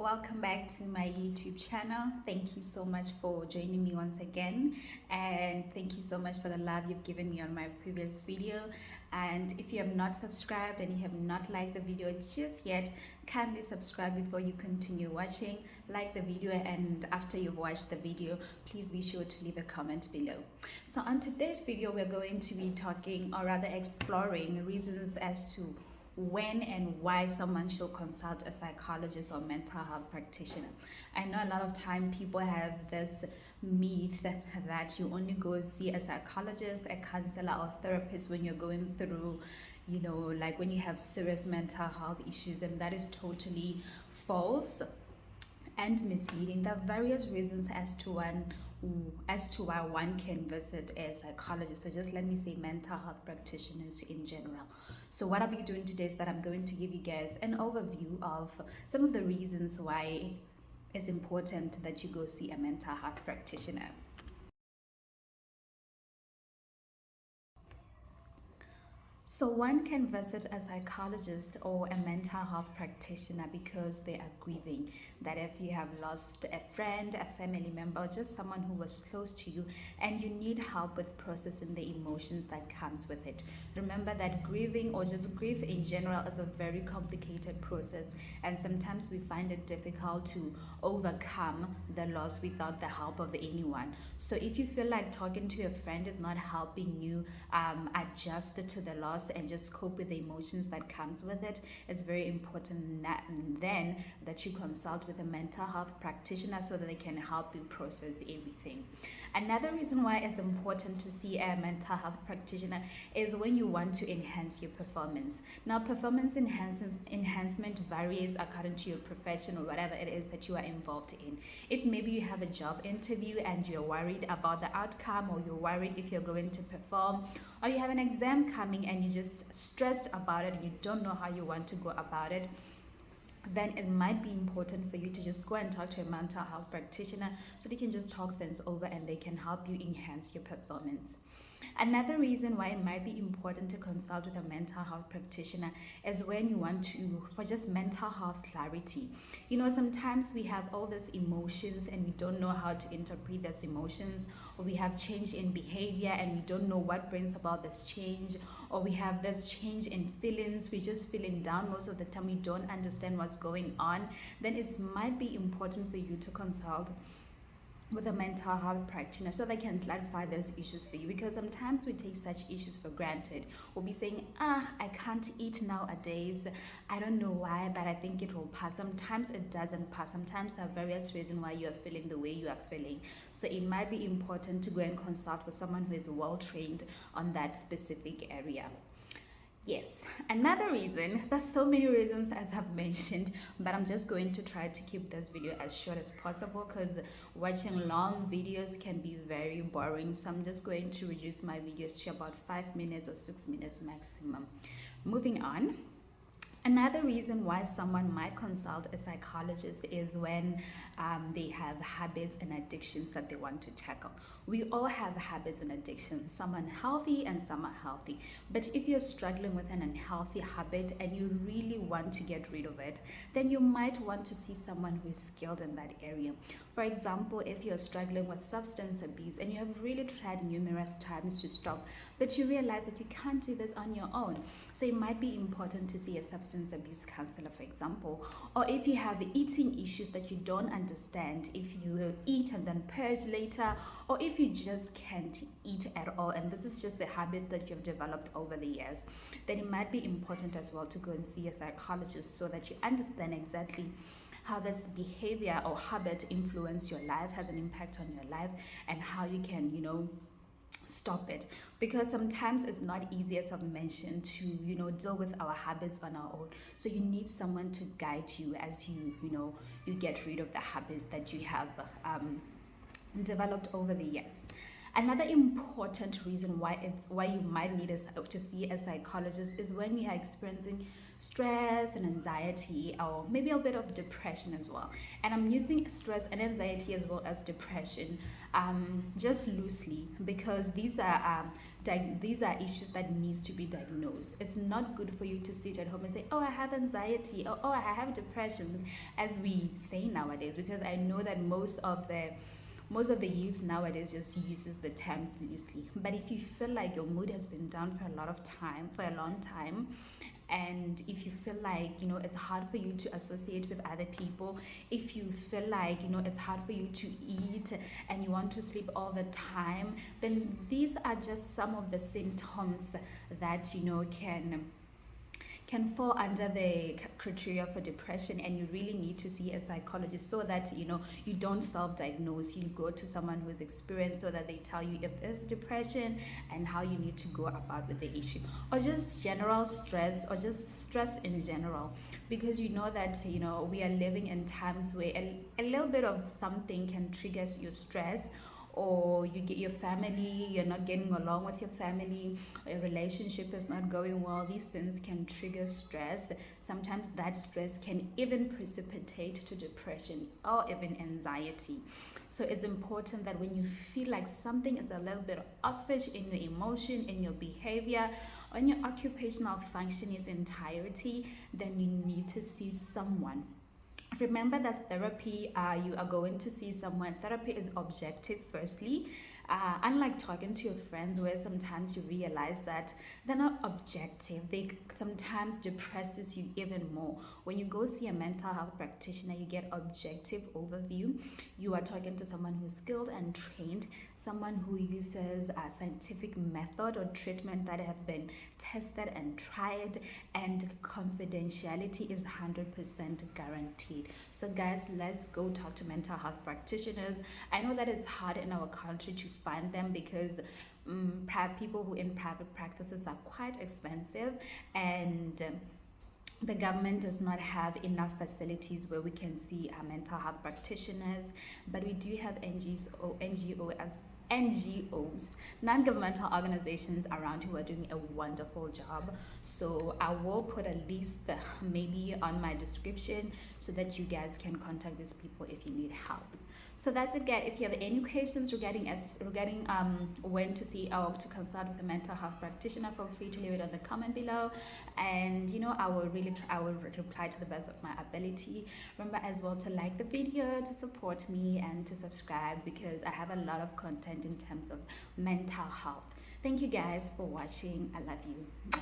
welcome back to my YouTube channel. Thank you so much for joining me once again, and thank you so much for the love you've given me on my previous video. And if you have not subscribed and you have not liked the video just yet, kindly subscribe before you continue watching. Like the video, and after you've watched the video, please be sure to leave a comment below. So on today's video, we're going to be talking, or rather exploring, reasons as to when and why someone should consult a psychologist or mental health practitioner. I know a lot of time people have this myth that you only go see a psychologist, a counselor, or therapist when you're going through, like when you have serious mental health issues, and that is totally false and misleading. There are various reasons as to why one can visit a psychologist. So just let me say mental health practitioners in general. So what I'll be doing today is that I'm going to give you guys an overview of some of the reasons why it's important that you go see a mental health practitioner. So one can visit a psychologist or a mental health practitioner because they are grieving. That if you have lost a friend, a family member, or just someone who was close to you, and you need help with processing the emotions that comes with it. Remember that grieving, or just grief in general, is a very complicated process, and sometimes we find it difficult to overcome the loss without the help of anyone. So if you feel like talking to your friend is not helping you adjust to the loss and just cope with the emotions that comes with it, it's very important then that you consult with a mental health practitioner so that they can help you process everything. Another reason why it's important to see a mental health practitioner is when you want to enhance your performance. Now, performance enhancement varies according to your profession or whatever it is that you are involved in. If maybe you have a job interview and you're worried about the outcome, or you're worried if you're going to perform, or you have an exam coming and you're just stressed about it and you don't know how you want to go about it, then it might be important for you to just go and talk to a mental health practitioner so they can just talk things over and they can help you enhance your performance. Another reason why it might be important to consult with a mental health practitioner is when you want to, for just mental health clarity. Sometimes we have all these emotions and we don't know how to interpret those emotions, or we have change in behavior and we don't know what brings about this change, or we have this change in feelings, we're just feeling down most of the time, we don't understand what's going on. Then it might be important for you to consult with a mental health practitioner so they can clarify those issues for you, because sometimes we take such issues for granted. We'll be saying, I can't eat nowadays, I don't know why, but I think it will pass. Sometimes it doesn't pass. Sometimes there are various reasons why you are feeling the way you are feeling. So it might be important to go and consult with someone who is well trained on that specific area. Yes, another reason, there's so many reasons as I've mentioned, but I'm just going to try to keep this video as short as possible because watching long videos can be very boring. So I'm just going to reduce my videos to about 5 minutes or 6 minutes maximum. Moving on. Another reason why someone might consult a psychologist is when they have habits and addictions that they want to tackle. We all have habits and addictions, some unhealthy and some are healthy. But if you're struggling with an unhealthy habit and you really want to get rid of it, then you might want to see someone who is skilled in that area. For example, if you're struggling with substance abuse and you have really tried numerous times to stop, but you realize that you can't do this on your own, so it might be important to see a substance abuse counselor, for example. Or if you have eating issues that you don't understand, if you will eat and then purge later, or if you just can't eat at all and this is just a habit that you've developed over the years, then it might be important as well to go and see a psychologist so that you understand exactly how this behavior or habit influence your life, has an impact on your life, and how you can, stop it. Because sometimes it's not easy, as I've mentioned, to deal with our habits on our own. So you need someone to guide you as you get rid of the habits that you have developed over the years. Another important reason why you might need to see a psychologist is when you are experiencing stress and anxiety, or maybe a bit of depression as well. And I'm using stress and anxiety as well as depression just loosely, because these are issues that needs to be diagnosed. It's not good for you to sit at home and say, oh, I have anxiety, or oh, I have depression, as we say nowadays, because I know that most of the youth nowadays just uses the terms loosely. But if you feel like your mood has been down for a long time, and if you feel like it's hard for you to associate with other people, if you feel like it's hard for you to eat and you want to sleep all the time, then these are just some of the symptoms that can fall under the criteria for depression, and you really need to see a psychologist so that you don't self-diagnose. You go to someone who is experienced so that they tell you if there's depression and how you need to go about with the issue, or just general stress, or just stress in general, because that we are living in times where a little bit of something can trigger your stress, or you get your family, you're not getting along with your family, a relationship is not going well. These things can trigger stress. Sometimes that stress can even precipitate to depression or even anxiety. So it's important that when you feel like something is a little bit offish in your emotion, in your behavior, or in your occupational function in its entirety, then you need to see someone. Remember that therapy, you are going to see someone. Therapy is objective, firstly. Unlike talking to your friends, where sometimes you realize that they're not objective, they sometimes depresses you even more. When you go see a mental health practitioner, you get objective overview. You are talking to someone who's skilled and trained, someone who uses a scientific method or treatment that have been tested and tried, and confidentiality is 100% guaranteed. So guys, let's go talk to mental health practitioners. I know that it's hard in our country to find them, because people who in private practices are quite expensive, and the government does not have enough facilities where we can see mental health practitioners. But we do have NGOs, non-governmental organizations around, who are doing a wonderful job. So I will put a list maybe on my description, so that you guys can contact these people if you need help. So that's it, guys. If you have any questions regarding when to see or to consult with a mental health practitioner, feel free to leave it on the comment below, and I will reply to the best of my ability. Remember as well to like the video, to support me, and to subscribe, because I have a lot of content in terms of mental health. Thank you guys for watching. I love you.